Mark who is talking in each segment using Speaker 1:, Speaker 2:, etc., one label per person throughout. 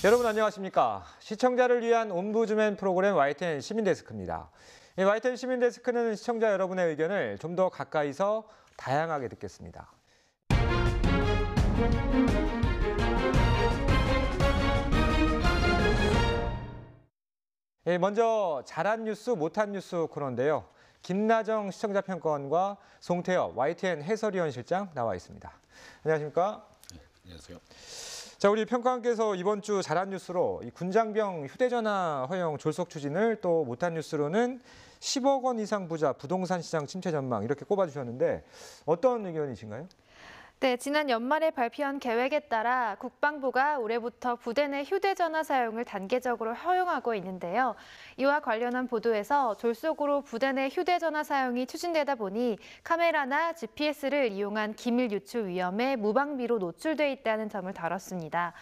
Speaker 1: 여러분 안녕하십니까? 시청자를 위한 옴부즈맨 프로그램 YTN 시민데스크입니다. YTN 시민데스크는 시청자 여러분의 의견을 좀 더 가까이서 다양하게 듣겠습니다. 먼저 잘한 뉴스, 못한 뉴스 코너인데요. 김나정 시청자평가원과 송태엽 YTN 해설위원 실장 나와 있습니다. 안녕하십니까?
Speaker 2: 네, 안녕하세요.
Speaker 1: 자, 우리 평가원께서 이번 주 잘한 뉴스로 이 군장병 휴대전화 허용 졸속 추진을, 또 못한 뉴스로는 10억 원 이상 부자 부동산 시장 침체 전망 이렇게 꼽아주셨는데 어떤 의견이신가요?
Speaker 3: 네, 지난 연말에 발표한 계획에 따라 국방부가 올해부터 부대 내 휴대전화 사용을 단계적으로 허용하고 있는데요. 이와 관련한 보도에서 졸속으로 부대 내 휴대전화 사용이 추진되다 보니 카메라나 GPS를 이용한 기밀 유출 위험에 무방비로 노출돼 있다는 점을 다뤘습니다.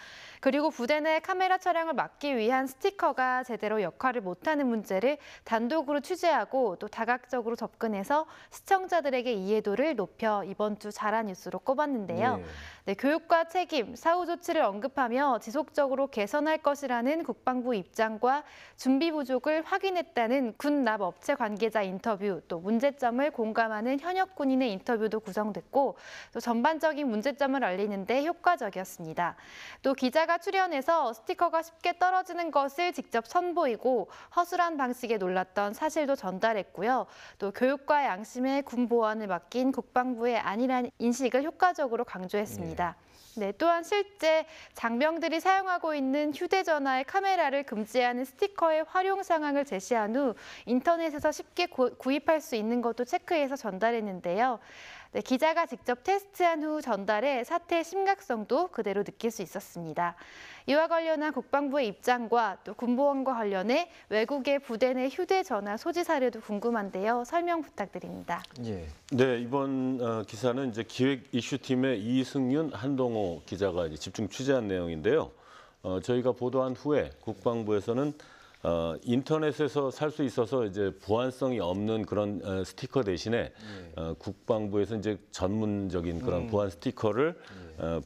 Speaker 3: 그리고 부대 내 카메라 촬영을 막기 위한 스티커가 제대로 역할을 못하는 문제를 단독으로 취재하고 또 다각적으로 접근해서 시청자들에게 이해도를 높여 이번 주 잘한 뉴스로 꼽았는데요. 네, 교육과 책임, 사후 조치를 언급하며 지속적으로 개선할 것이라는 국방부 입장과 준비 부족을 확인했다는 군납 업체 관계자 인터뷰, 또 문제점을 공감하는 현역 군인의 인터뷰도 구성됐고 또 전반적인 문제점을 알리는 데 효과적이었습니다. 또 기자가 출연해서 스티커가 쉽게 떨어지는 것을 직접 선보이고 허술한 방식에 놀랐던 사실도 전달했고요. 또 교육과 양심의 군 보안을 맡긴 국방부의 안일한 인식을 효과적으로 강조했습니다. 네, 또한 실제 장병들이 사용하고 있는 휴대전화의 카메라를 금지하는 스티커의 활용 상황을 제시한 후 인터넷에서 쉽게 구입할 수 있는 것도 체크해서 전달했는데요. 네, 기자가 직접 테스트한 후 전달해 사태의 심각성도 그대로 느낄 수 있었습니다. 이와 관련한 국방부의 입장과 또 군보안과 관련해 외국의 부대 내 휴대전화 소지 사례도 궁금한데요. 설명 부탁드립니다.
Speaker 2: 네, 이번 기사는 이제 기획 이슈팀의 이승윤, 한동호 기자가 이제 집중 취재한 내용인데요. 저희가 보도한 후에 국방부에서는 인터넷에서 살 수 있어서 이제 보안성이 없는 그런 스티커 대신에 국방부에서 이제 전문적인 그런 보안 스티커를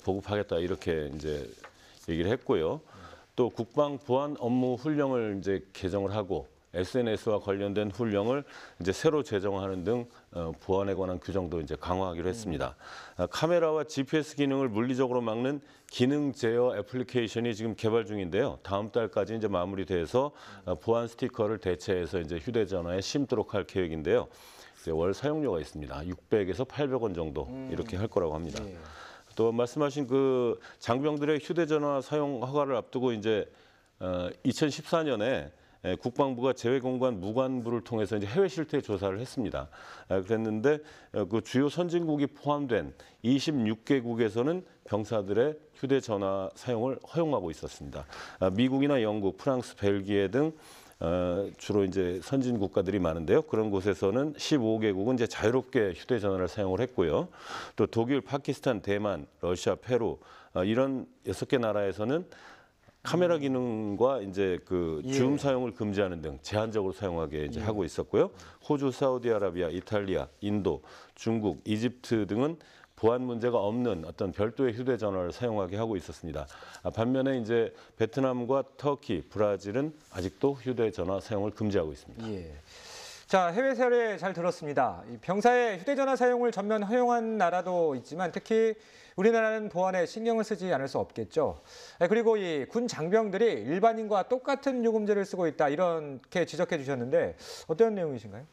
Speaker 2: 보급하겠다 이렇게 이제 얘기를 했고요. 또 국방 보안 업무 훈령을 이제 개정을 하고 SNS와 관련된 훈령을 이제 새로 제정하는 등 보안에 관한 규정도 이제 강화하기로 했습니다. 카메라와 GPS 기능을 물리적으로 막는 기능 제어 애플리케이션이 지금 개발 중인데요. 다음 달까지 이제 마무리돼서 보안 스티커를 대체해서 이제 휴대전화에 심도록 할 계획인데요. 이제 월 사용료가 있습니다. 600에서 800원 정도 이렇게 할 거라고 합니다. 또 말씀하신 그 장병들의 휴대전화 사용 허가를 앞두고 이제 2014년에 국방부가 재외공관 무관부를 통해서 이제 해외 실태 조사를 했습니다. 그랬는데 그 주요 선진국이 포함된 26개국에서는 병사들의 휴대전화 사용을 허용하고 있었습니다. 미국이나 영국, 프랑스, 벨기에 등 주로 이제 선진 국가들이 많은데요. 그런 곳에서는 15개국은 이제 자유롭게 휴대전화를 사용을 했고요. 또 독일, 파키스탄, 대만, 러시아, 페루 이런 6개 나라에서는 카메라 기능과 이제 그 줌 사용을 금지하는 등 제한적으로 사용하게 이제 하고 있었고요. 호주, 사우디아라비아, 이탈리아, 인도, 중국, 이집트 등은 보안 문제가 없는 어떤 별도의 휴대전화를 사용하게 하고 있었습니다. 반면에 이제 베트남과 터키, 브라질은 아직도 휴대전화 사용을 금지하고 있습니다.
Speaker 1: 자, 해외 사례 잘 들었습니다. 병사의 휴대전화 사용을 전면 허용한 나라도 있지만 특히 우리나라는 보안에 신경을 쓰지 않을 수 없겠죠. 그리고 이 군 장병들이 일반인과 똑같은 요금제를 쓰고 있다 이렇게 지적해 주셨는데 어떤 내용이신가요?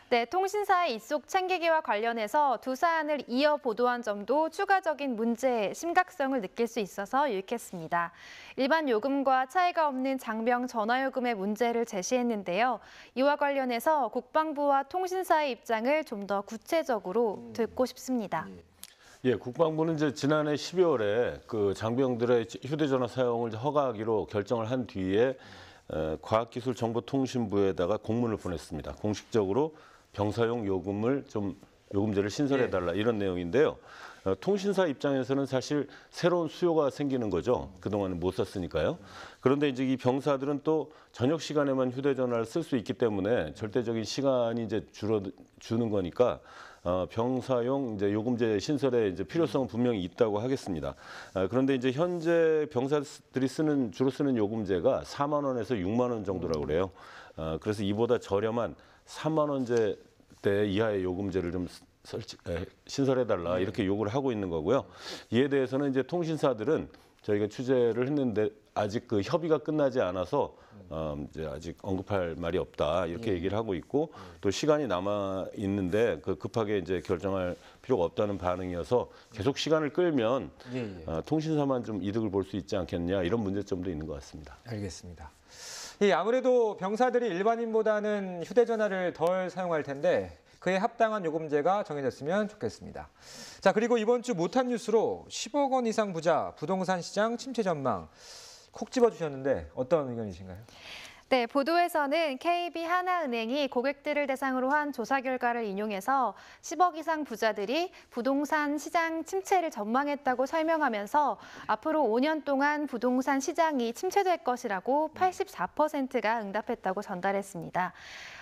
Speaker 3: 네, 통신사의 입속 챙기기와 관련해서 두 사안을 이어 보도한 점도 추가적인 문제의 심각성을 느낄 수 있어서 유익했습니다. 일반 요금과 차이가 없는 장병 전화요금의 문제를 제시했는데요. 이와 관련해서 국방부와 통신사의 입장을 좀 더 구체적으로 듣고 싶습니다.
Speaker 2: 국방부는 이제 지난해 12월에 그 장병들의 휴대전화 사용을 허가하기로 결정을 한 뒤에 과학기술정보통신부에다가 공문을 보냈습니다. 공식적으로 병사용 요금제를 신설해달라 이런 내용인데요. 통신사 입장에서는 사실 새로운 수요가 생기는 거죠. 그동안은 못 썼으니까요. 그런데 이제 이 병사들은 또 저녁 시간에만 휴대전화를 쓸 수 있기 때문에 절대적인 시간이 이제 줄어드는 거니까 병사용 이제 요금제 신설의 이제 필요성은 분명히 있다고 하겠습니다. 그런데 이제 현재 병사들이 주로 쓰는 요금제가 4만 원에서 6만 원 정도라고 그래요. 그래서 이보다 저렴한 3만 원대 이하의 요금제를 좀 신설해달라 이렇게 요구를 하고 있는 거고요. 이에 대해서는 이제 통신사들은 저희가 취재를 했는데 아직 그 협의가 끝나지 않아서 이제 아직 언급할 말이 없다 이렇게 얘기를 하고 있고 또 시간이 남아 있는데 그 급하게 이제 결정할 필요가 없다는 반응이어서 계속 시간을 끌면 통신사만 좀 이득을 볼 수 있지 않겠냐 이런 문제점도 있는 것 같습니다.
Speaker 1: 알겠습니다. 아무래도 병사들이 일반인보다는 휴대전화를 덜 사용할 텐데 그에 합당한 요금제가 정해졌으면 좋겠습니다. 자, 그리고 이번 주 못한 뉴스로 10억 원 이상 부자 부동산 시장 침체 전망 콕 집어주셨는데 어떤 의견이신가요?
Speaker 3: 네, 보도에서는 KB 하나은행이 고객들을 대상으로 한 조사 결과를 인용해서 10억 이상 부자들이 부동산 시장 침체를 전망했다고 설명하면서 앞으로 5년 동안 부동산 시장이 침체될 것이라고 84%가 응답했다고 전달했습니다.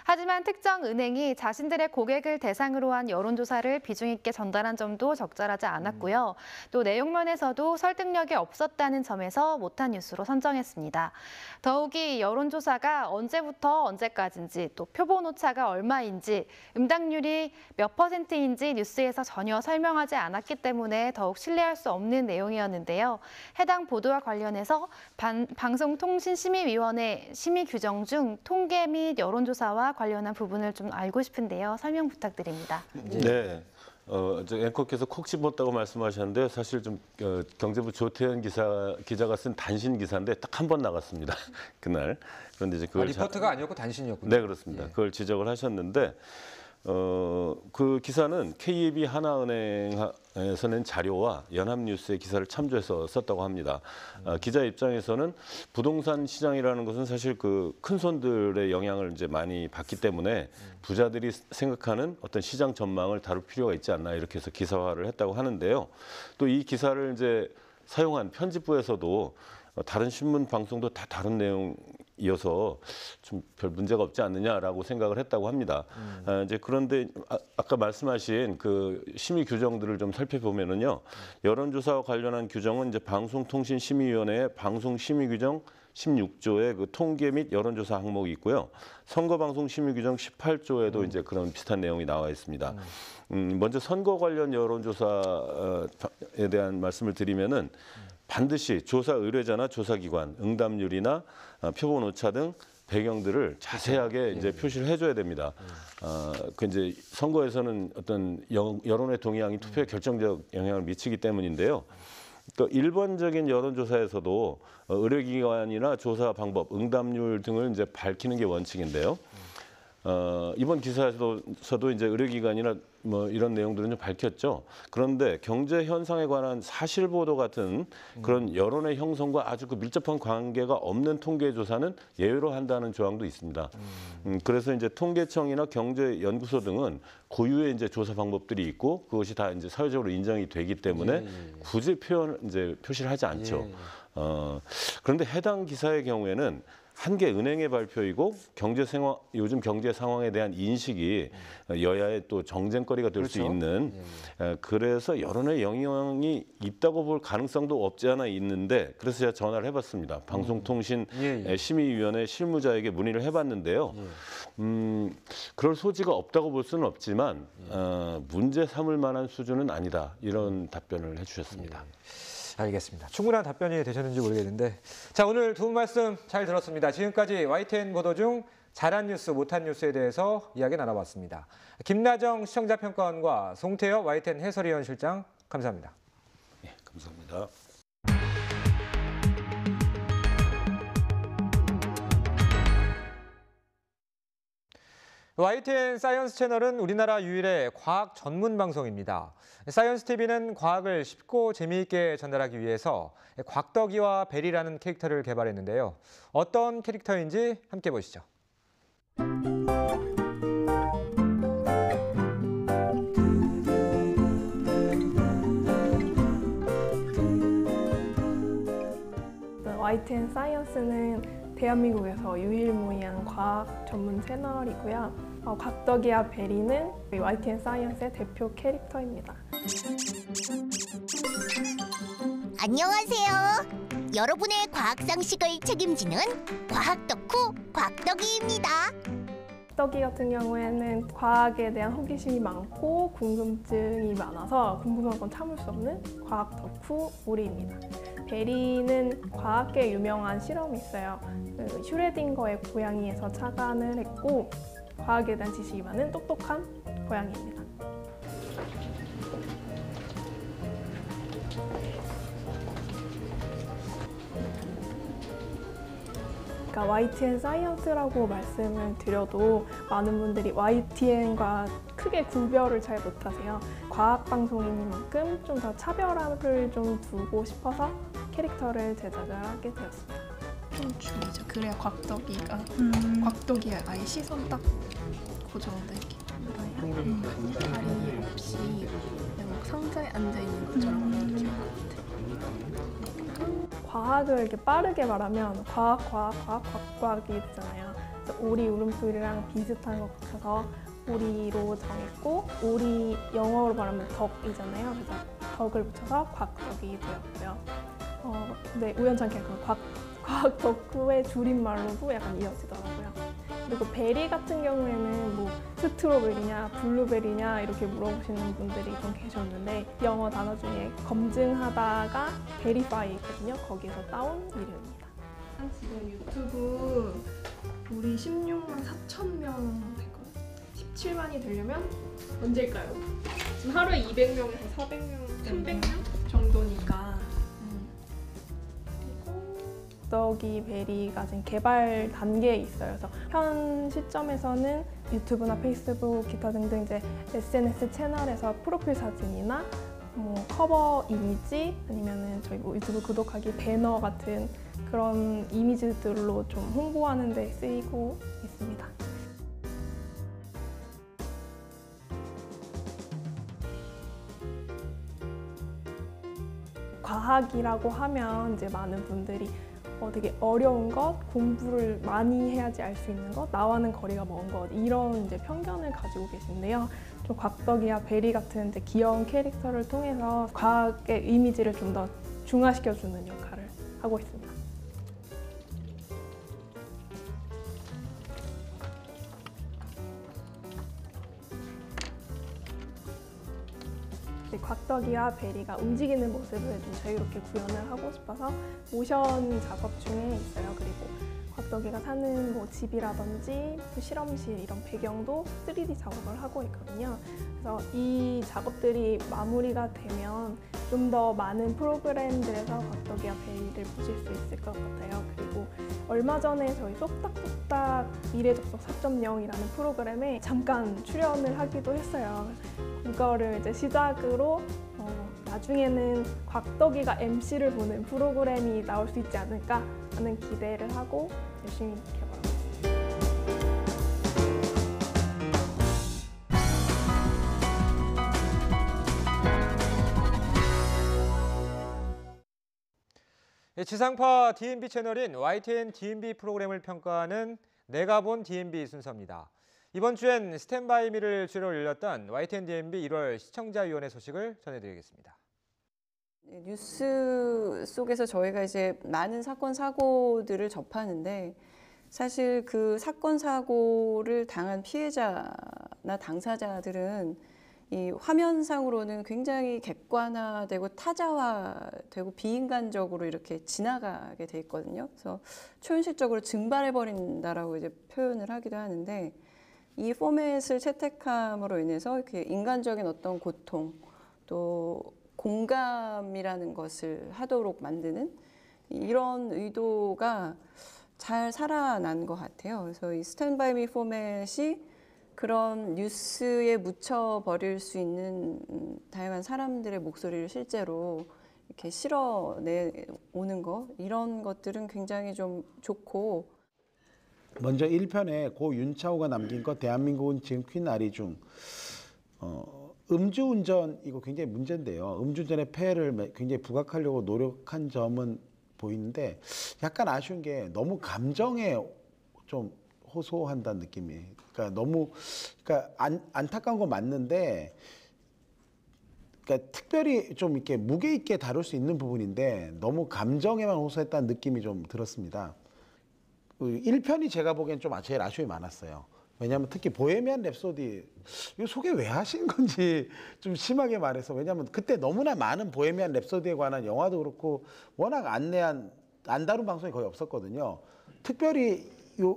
Speaker 3: 하지만 특정 은행이 자신들의 고객을 대상으로 한 여론조사를 비중 있게 전달한 점도 적절하지 않았고요. 또 내용면에서도 설득력이 없었다는 점에서 못한 뉴스로 선정했습니다. 더욱이 여론조사가 언제부터 언제까지인지 또 표본 오차가 얼마인지 응답률이 몇 %인지 뉴스에서 전혀 설명하지 않았기 때문에 더욱 신뢰할 수 없는 내용이었는데요. 해당 보도와 관련해서 방송통신심의위원회 심의 규정 중 통계 및 여론조사와 관련한 부분을 좀 알고 싶은데요. 설명 부탁드립니다.
Speaker 2: 네. 저 앵커께서 콕 집었다고 말씀하셨는데 사실 좀 경제부 조태현 기자가 쓴 단신 기사인데 딱 한 번 나갔습니다. 그날. 그런데 이제 그걸
Speaker 1: 리포트가 아니었고 단신이었군요.
Speaker 2: 네, 그렇습니다. 그걸 지적을 하셨는데 그 기사는 KB 하나은행에서 낸 자료와 연합뉴스의 기사를 참조해서 썼다고 합니다. 기자 입장에서는 부동산 시장이라는 것은 사실 그 큰손들의 영향을 이제 많이 받기 때문에 부자들이 생각하는 어떤 시장 전망을 다룰 필요가 있지 않나 이렇게 해서 기사화를 했다고 하는데요. 또 이 기사를 이제 사용한 편집부에서도 다른 신문 방송도 다 다른 내용이어서 좀 별 문제가 없지 않느냐라고 생각을 했다고 합니다. 이제 그런데 아까 말씀하신 그 심의 규정들을 좀 살펴보면은요, 여론조사와 관련한 규정은 이제 방송통신심의위원회의 방송심의규정 16조의 그 통계 및 여론조사 항목이 있고요. 선거방송심의규정 18조에도 이제 그런 비슷한 내용이 나와 있습니다. 먼저 선거 관련 여론조사에 대한 말씀을 드리면은 반드시 조사 의뢰자나 조사기관, 응답률이나 표본 오차 등 배경들을 자세하게 이제 표시를 해줘야 됩니다. 그 이제 선거에서는 어떤 여론의 동향이 투표에 결정적 영향을 미치기 때문인데요. 또 일반적인 여론조사에서도 의뢰기관이나 조사 방법, 응답률 등을 이제 밝히는 게 원칙인데요. 이번 기사에서도 이제 의료기관이나 뭐 이런 내용들은 좀 밝혔죠. 그런데 경제 현상에 관한 사실 보도 같은 그런 여론의 형성과 아주 그 밀접한 관계가 없는 통계 조사는 예외로 한다는 조항도 있습니다. 그래서 이제 통계청이나 경제연구소 등은 고유의 이제 조사 방법들이 있고 그것이 다 이제 사회적으로 인정이 되기 때문에 굳이 표시를 하지 않죠. 그런데 해당 기사의 경우에는 한 개 은행의 발표이고 요즘 경제 상황에 대한 인식이 여야의 또 정쟁거리가 될 수 있는 그래서 여론의 영향이 있다고 볼 가능성도 없지 않아 있는데 그래서 제가 전화를 해봤습니다. 방송통신 심의위원회 실무자에게 문의를 해봤는데요. 그럴 소지가 없다고 볼 수는 없지만 문제 삼을 만한 수준은 아니다 이런 답변을 해주셨습니다.
Speaker 1: 알겠습니다. 충분한 답변이 되셨는지 모르겠는데 자, 오늘 두 분 말씀 잘 들었습니다. 지금까지 YTN 보도 중 잘한 뉴스, 못한 뉴스에 대해서 이야기 나눠봤습니다. 김나정 시청자평가원과 송태엽 YTN 해설위원 실장 감사합니다.
Speaker 2: 네, 감사합니다.
Speaker 1: YTN 사이언스 채널은 우리나라 유일의 과학 전문 방송입니다. 사이언스 TV는 과학을 쉽고 재미있게 전달하기 위해서 곽덕이와 벨이라는 캐릭터를 개발했는데요. 어떤 캐릭터인지 함께 보시죠.
Speaker 4: YTN 사이언스는 대한민국에서 유일무이한 과학 전문 채널이고요. 곽덕이와 베리는 YTN 사이언스의 대표 캐릭터입니다.
Speaker 5: 안녕하세요. 여러분의 과학 상식을 책임지는 과학 덕후 곽덕이입니다.
Speaker 4: 곽덕이 같은 경우에는 과학에 대한 호기심이 많고 궁금증이 많아서 궁금한 건 참을 수 없는 과학 덕후 오리입니다. 베리는 과학계 유명한 실험이 있어요. 그 슈레딩거의 고양이에서 착안을 했고 과학에 대한 지식이 많은 똑똑한 고양이입니다. 그러니까 YTN 사이언스라고 말씀을 드려도 많은 분들이 YTN과 크게 구별을 잘 못하세요. 과학 방송이니만큼 좀 더 차별화를 좀 두고 싶어서 캐릭터를 제작을 하게 되었습니다.
Speaker 6: 좀 중이죠. 그래야 곽덕이가 곽덕이의 아예 시선 딱 고정되게. 다리 없이 그냥 상자에 앉아 있는 것처럼 이렇게 같아.
Speaker 4: 과학을 이렇게 빠르게 말하면 과학이 되잖아요. 그래서 오리 울음소리랑 비슷한 것 같아서 오리로 정했고 오리 영어로 말하면 덕이잖아요. 그래서 덕을 붙여서 곽덕이 되었고요. 근데 우연찮게 그 과학 덕후의 줄임말로도 약간 이어지더라고요. 그리고 베리 같은 경우에는 뭐 스트로베리냐 블루베리냐 이렇게 물어보시는 분들이 좀 계셨는데 영어 단어 중에 검증하다가 베리파이 있거든요. 거기서 따온 이름입니다.
Speaker 6: 지금 유튜브 우리 16만 4천 명 됐거든요. 17만이 되려면 언제일까요? 지금 하루에 200명에서 400명, 300명 정도니까.
Speaker 4: 곽덕이 베리가 지금 개발 단계에 있어요. 그래서 현 시점에서는 유튜브나 페이스북, 기타 등등 이제 SNS 채널에서 프로필 사진이나 뭐 커버 이미지 아니면은 저희 뭐 유튜브 구독하기 배너 같은 그런 이미지들로 좀 홍보하는 데 쓰이고 있습니다. 과학이라고 하면 이제 많은 분들이 되게 어려운 것, 공부를 많이 해야지 알 수 있는 것, 나와는 거리가 먼 것 이런 이제 편견을 가지고 계신데요. 좀 곽덕이와 베리 같은 이제 귀여운 캐릭터를 통해서 과학의 이미지를 좀 더 중화시켜주는 역할을 하고 있습니다. 곽덕이와 베리가 움직이는 모습을 좀 자유롭게 구현을 하고 싶어서 모션 작업 중에 있어요. 그리고 곽덕이가 사는 뭐 집이라든지 실험실 이런 배경도 3D 작업을 하고 있거든요. 그래서 이 작업들이 마무리가 되면 좀 더 많은 프로그램들에서 곽덕이와 베리를 보실 수 있을 것 같아요. 그리고 얼마 전에 저희 쏙닥쏙닥 미래접속 4.0이라는 프로그램에 잠깐 출연을 하기도 했어요. 이거를 이제 시작으로 나중에는 곽덕이가 MC를 보는 프로그램이 나올 수 있지 않을까 하는 기대를 하고 열심히 개발하고 있습니다.
Speaker 1: 지상파 DMB 채널인 YTN DMB 프로그램을 평가하는 내가 본 DMB 순서입니다. 이번 주엔 스탠바이 미를 주로 열렸던 YTN DMB 1월 시청자위원회 소식을 전해드리겠습니다.
Speaker 7: 뉴스 속에서 저희가 이제 많은 사건 사고들을 접하는데 사실 그 사건 사고를 당한 피해자나 당사자들은 이 화면상으로는 굉장히 객관화되고 타자화되고 비인간적으로 이렇게 지나가게 돼 있거든요. 그래서 초현실적으로 증발해버린다라고 이제 표현을 하기도 하는데 이 포맷을 채택함으로 인해서 이렇게 인간적인 어떤 고통 또 공감이라는 것을 하도록 만드는 이런 의도가 잘 살아난 것 같아요. 그래서 이 스탠바이 미 포맷이 그런 뉴스에 묻혀버릴 수 있는 다양한 사람들의 목소리를 실제로 이렇게 실어내오는 거 이런 것들은 굉장히 좀 좋고
Speaker 8: 먼저 1편에 고 윤차호가 남긴 것 대한민국은 지금 퀸 아리 중 음주운전 이거 굉장히 문제인데요. 음주운전의 폐해를 굉장히 부각하려고 노력한 점은 보이는데 약간 아쉬운 게 너무 감정에 좀 호소한다는 느낌이. 그러니까 너무 그러니까 안타까운 건 맞는데 그러니까 특별히 좀 이렇게 무게 있게 다룰 수 있는 부분인데 너무 감정에만 호소했다는 느낌이 좀 들었습니다. 1편이 제가 보기엔 좀 제일 아쉬움이 많았어요. 왜냐하면 특히 보헤미안 랩소디 이거 소개 왜 하신 건지 좀 심하게 말해서 왜냐하면 그때 너무나 많은 보헤미안 랩소디에 관한 영화도 그렇고 워낙 안 다룬 방송이 거의 없었거든요. 특별히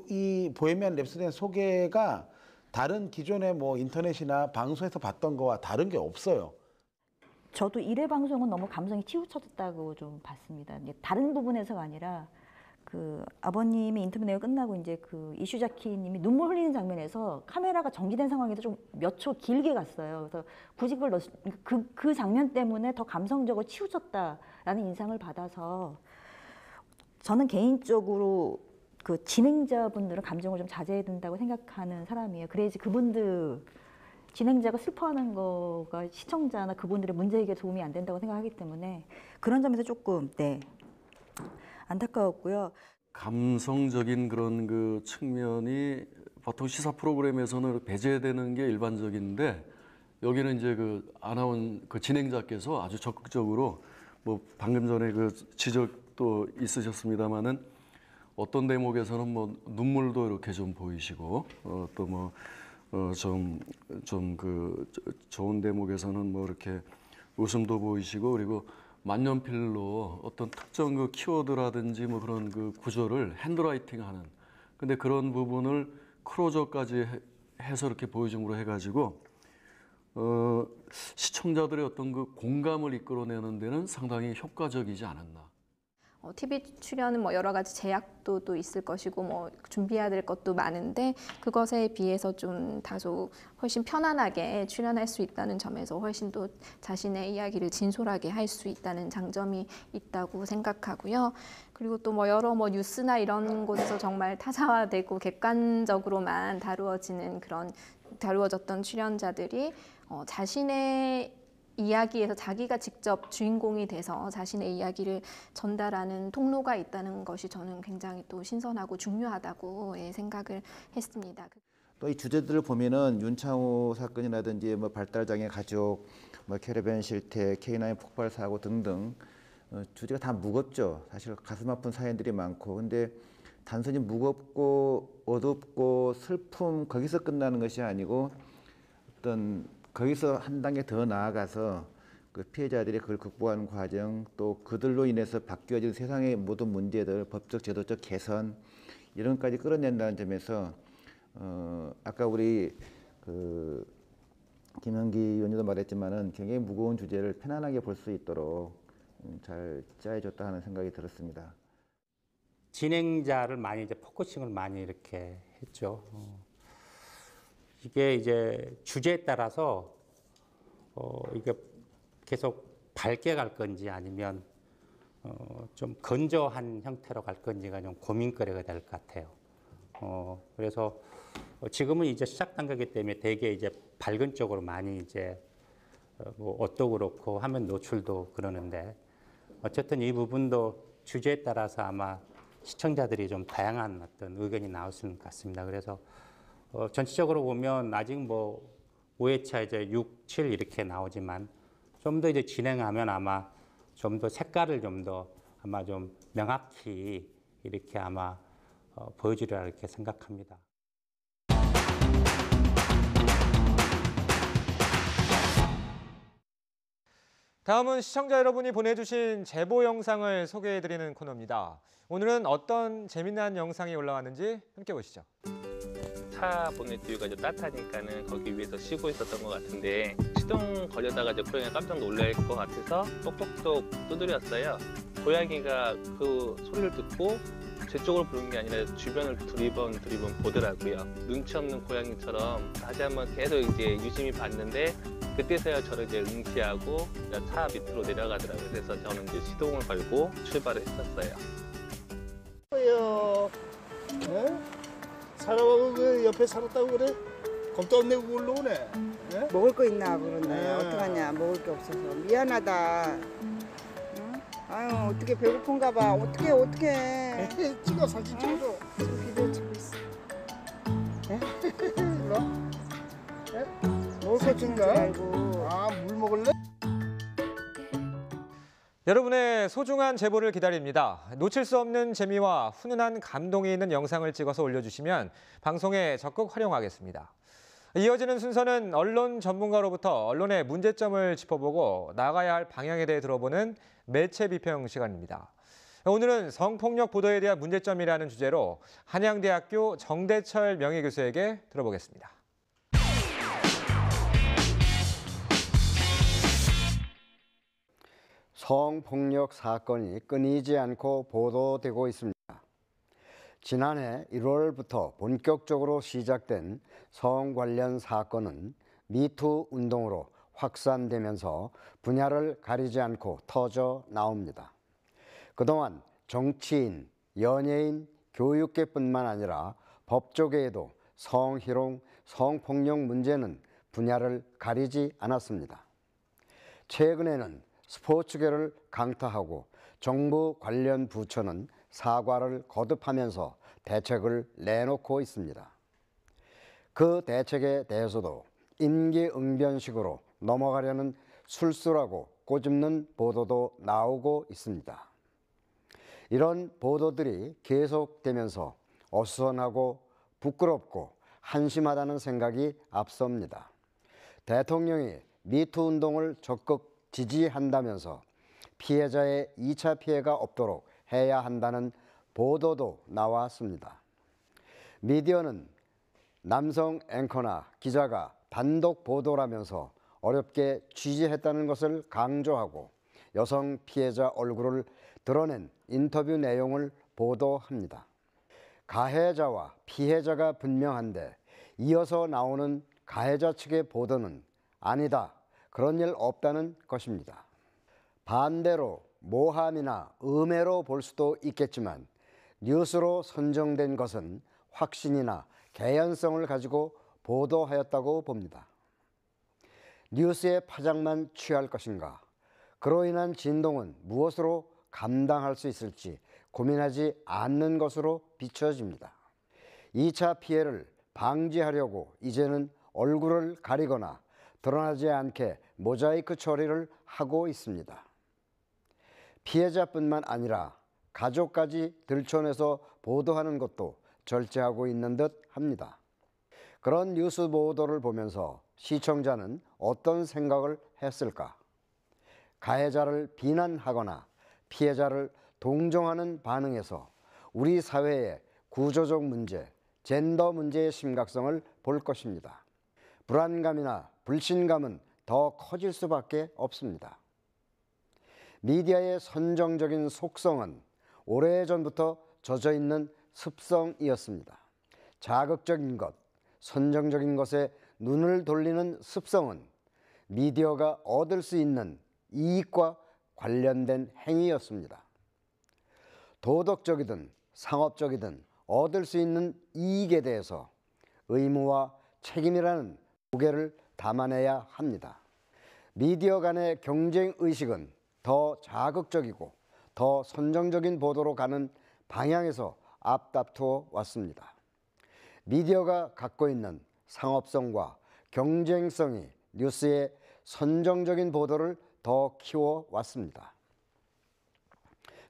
Speaker 8: 이 보헤미안 랩소디의 소개가 다른 기존의 뭐 인터넷이나 방송에서 봤던 거와 다른 게 없어요.
Speaker 9: 저도 1회 방송은 너무 감성이 치우쳐졌다고 좀 봤습니다. 이제 다른 부분에서가 아니라 그 아버님의 인터뷰 내용 끝나고 이제 그 이슈자키님이 눈물 흘리는 장면에서 카메라가 정지된 상황에서 좀 몇 초 길게 갔어요. 그래서 굳이 그걸 그 장면 때문에 더 감성적으로 치우쳤다라는 인상을 받아서 저는 개인적으로 그 진행자분들은 감정을 좀 자제해야 된다고 생각하는 사람이에요. 그래야지 그분들 진행자가 슬퍼하는 거가 시청자나 그분들의 문제 해결에 도움이 안 된다고 생각하기 때문에 그런 점에서 조금 안타까웠고요.
Speaker 10: 감성적인 그런 그 측면이 보통 시사 프로그램에서는 배제되는 게 일반적인데 여기는 이제 그 진행자께서 아주 적극적으로 뭐 방금 전에 그 지적도 있으셨습니다만은 어떤 대목에서는 뭐 눈물도 이렇게 좀 보이시고 또 뭐 좀 그 좋은 대목에서는 뭐 이렇게 웃음도 보이시고 그리고 만년필로 어떤 특정 그 키워드라든지 뭐 그런 그 구조를 핸드라이팅하는 근데 그런 부분을 크로저까지 해서 이렇게 보여줌으로 해가지고 시청자들의 어떤 그 공감을 이끌어내는 데는 상당히 효과적이지 않았나.
Speaker 6: TV 출연은 뭐 여러 가지 제약도 또 있을 것이고 뭐 준비해야 될 것도 많은데 그것에 비해서 좀 다소 훨씬 편안하게 출연할 수 있다는 점에서 훨씬 또 자신의 이야기를 진솔하게 할 수 있다는 장점이 있다고 생각하고요. 그리고 또 뭐 여러 뭐 뉴스나 이런 곳에서 정말 타사화되고 객관적으로만 다루어졌던 출연자들이 자신의 이야기에서 자기가 직접 주인공이 돼서 자신의 이야기를 전달하는 통로가 있다는 것이 저는 굉장히 또 신선하고 중요하다고 생각을 했습니다.
Speaker 11: 또 이 주제들을 보면은 윤창호 사건이라든지 뭐 발달장애 가족, 뭐 캐러밴 실태, K9 폭발 사고 등등 주제가 다 무겁죠. 사실 가슴 아픈 사연들이 많고 근데 단순히 무겁고 어둡고 슬픔 거기서 끝나는 것이 아니고 어떤 거기서 한 단계 더 나아가서 그 피해자들이 그걸 극복하는 과정 또 그들로 인해서 바뀌어진 세상의 모든 문제들 법적 제도적 개선 이런 것까지 끌어낸다는 점에서 아까 우리 그 김현기 의원님도 말했지만은 굉장히 무거운 주제를 편안하게 볼 수 있도록 잘 짜여줬다 하는 생각이 들었습니다.
Speaker 12: 진행자를 많이 이제 포커싱을 많이 이렇게 했죠. 이게 이제 주제에 따라서 이게 계속 밝게 갈 건지 아니면 좀 건조한 형태로 갈 건지가 좀 고민거리가 될 것 같아요. 그래서 지금은 이제 시작 단계이기 때문에 되게 이제 밝은 쪽으로 많이 이제 뭐 옷도 그렇고 화면 노출도 그러는데 어쨌든 이 부분도 주제에 따라서 아마 시청자들이 좀 다양한 어떤 의견이 나올 수 있는 것 같습니다. 그래서 전체적으로 보면 아직 뭐 5회차 이제 6, 7 이렇게 나오지만 좀 더 이제 진행하면 아마 좀 더 색깔을 좀 더 아마 좀 명확히 이렇게 아마 보여주리라 이렇게 생각합니다.
Speaker 1: 다음은 시청자 여러분이 보내주신 제보 영상을 소개해드리는 코너입니다. 오늘은 어떤 재미난 영상이 올라왔는지 함께 보시죠.
Speaker 13: 차 보넷 뒤가 좀 따뜻하니까는 거기 위에서 쉬고 있었던 것 같은데 시동 걸려다가 이제 고양이가 깜짝 놀랄 것 같아서 똑똑똑 두드렸어요. 고양이가 그 소리를 듣고 제 쪽으로 부른 게 아니라 주변을 두리번 보더라고요. 눈치 없는 고양이처럼 다시 한번 계속 이제 유심히 봤는데 그때서야 저를 이제 응시하고 차 밑으로 내려가더라고요. 그래서 저는 이제 시동을 걸고 출발을 했었어요.
Speaker 14: 네? 사람하고 그 옆에 살았다고 그래? 겁도 안 내고 올라오네. 네?
Speaker 15: 먹을 거 있나 그러네.
Speaker 14: 네.
Speaker 15: 어떡하냐 먹을 게 없어서 미안하다. 응? 아유 어떻게 배고픈가 봐. 어떻게
Speaker 14: 찍어 사진 찍어줘.
Speaker 15: 지금 비디오 찍고 있어.
Speaker 14: 맥주인가? 아, 물 먹을래?
Speaker 1: 여러분의 소중한 제보를 기다립니다. 놓칠 수 없는 재미와 훈훈한 감동이 있는 영상을 찍어서 올려주시면 방송에 적극 활용하겠습니다. 이어지는 순서는 언론 전문가로부터 언론의 문제점을 짚어보고 나가야 할 방향에 대해 들어보는 매체 비평 시간입니다. 오늘은 성폭력 보도에 대한 문제점이라는 주제로 한양대학교 정대철 명예교수에게 들어보겠습니다.
Speaker 16: 성폭력 사건이 끊이지 않고 보도되고 있습니다. 지난해 1월부터 본격적으로 시작된 성 관련 사건은 미투 운동으로 확산되면서 분야를 가리지 않고 터져 나옵니다. 그동안 정치인, 연예인, 교육계뿐만 아니라 법조계에도 성희롱, 성폭력 문제는 분야를 가리지 않았습니다. 최근에는 스포츠계를 강타하고 정부 관련 부처는 사과를 거듭하면서 대책을 내놓고 있습니다. 그 대책에 대해서도 임기응변식으로 넘어가려는 술수라고 꼬집는 보도도 나오고 있습니다. 이런 보도들이 계속되면서 어수선하고 부끄럽고 한심하다는 생각이 앞섭니다. 대통령이 미투 운동을 적극 지지한다면서 피해자의 2차 피해가 없도록 해야 한다는 보도도 나왔습니다. 미디어는 남성 앵커나 기자가 단독 보도라면서 어렵게 취재했다는 것을 강조하고 여성 피해자 얼굴을 드러낸 인터뷰 내용을 보도합니다. 가해자와 피해자가 분명한데 이어서 나오는 가해자 측의 보도는 아니다, 그런 일 없다는 것입니다. 반대로 모함이나 음해로 볼 수도 있겠지만 뉴스로 선정된 것은 확신이나 개연성을 가지고 보도하였다고 봅니다. 뉴스의 파장만 취할 것인가, 그로 인한 진동은 무엇으로 감당할 수 있을지 고민하지 않는 것으로 비춰집니다. 2차 피해를 방지하려고 이제는 얼굴을 가리거나 드러나지 않게 모자이크 처리를 하고 있습니다. 피해자뿐만 아니라 가족까지 들춰내서 보도하는 것도 절제하고 있는 듯 합니다. 그런 뉴스 보도를 보면서 시청자는 어떤 생각을 했을까? 가해자를 비난하거나 피해자를 동정하는 반응에서 우리 사회의 구조적 문제, 젠더 문제의 심각성을 볼 것입니다. 불안감이나 불신감은 더 커질 수밖에 없습니다. 미디어의 선정적인 속성은 오래전부터 젖어있는 습성이었습니다. 자극적인 것, 선정적인 것에 눈을 돌리는 습성은 미디어가 얻을 수 있는 이익과 관련된 행위였습니다. 도덕적이든 상업적이든 얻을 수 있는 이익에 대해서 의무와 책임이라는 무게를 담아내야 합니다. 미디어 간의 경쟁 의식은 더 자극적이고 더 선정적인 보도로 가는 방향에서 앞다투어 왔습니다. 미디어가 갖고 있는 상업성과 경쟁성이 뉴스의 선정적인 보도를 더 키워왔습니다.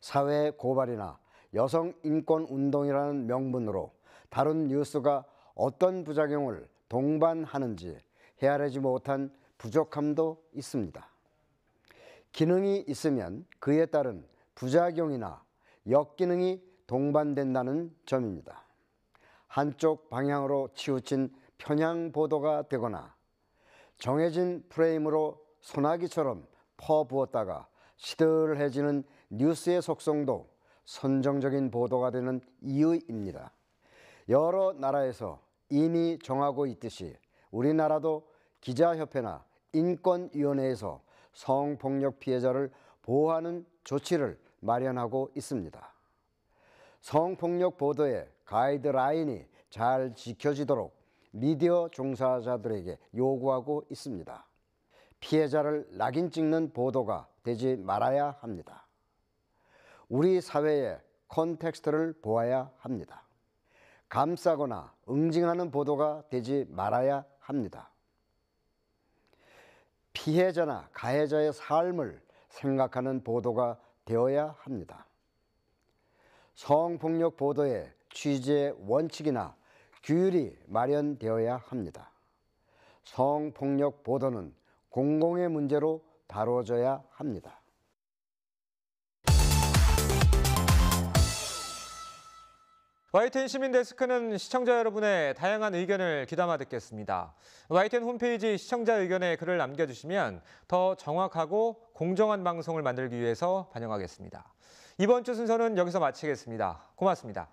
Speaker 16: 사회 고발이나 여성 인권 운동이라는 명분으로 다른 뉴스가 어떤 부작용을 동반하는지 헤아리지 못한 부족함도 있습니다. 기능이 있으면 그에 따른 부작용이나 역기능이 동반된다는 점입니다. 한쪽 방향으로 치우친 편향 보도가 되거나 정해진 프레임으로 소나기처럼 퍼부었다가 시들해지는 뉴스의 속성도 선정적인 보도가 되는 이유입니다. 여러 나라에서 이미 정하고 있듯이 우리나라도 기자협회나 인권위원회에서 성폭력 피해자를 보호하는 조치를 마련하고 있습니다. 성폭력 보도의 가이드라인이 잘 지켜지도록 미디어 종사자들에게 요구하고 있습니다. 피해자를 낙인 찍는 보도가 되지 말아야 합니다. 우리 사회의 컨텍스트를 보아야 합니다. 감싸거나 응징하는 보도가 되지 말아야 합니다. 피해자나 가해자의 삶을 생각하는 보도가 되어야 합니다. 성폭력 보도의 취재 원칙이나 규율이 마련되어야 합니다. 성폭력 보도는 공공의 문제로 다뤄져야 합니다.
Speaker 1: YTN 시민데스크는 시청자 여러분의 다양한 의견을 귀담아 듣겠습니다. YTN 홈페이지 시청자 의견에 글을 남겨주시면 더 정확하고 공정한 방송을 만들기 위해서 반영하겠습니다. 이번 주 순서는 여기서 마치겠습니다. 고맙습니다.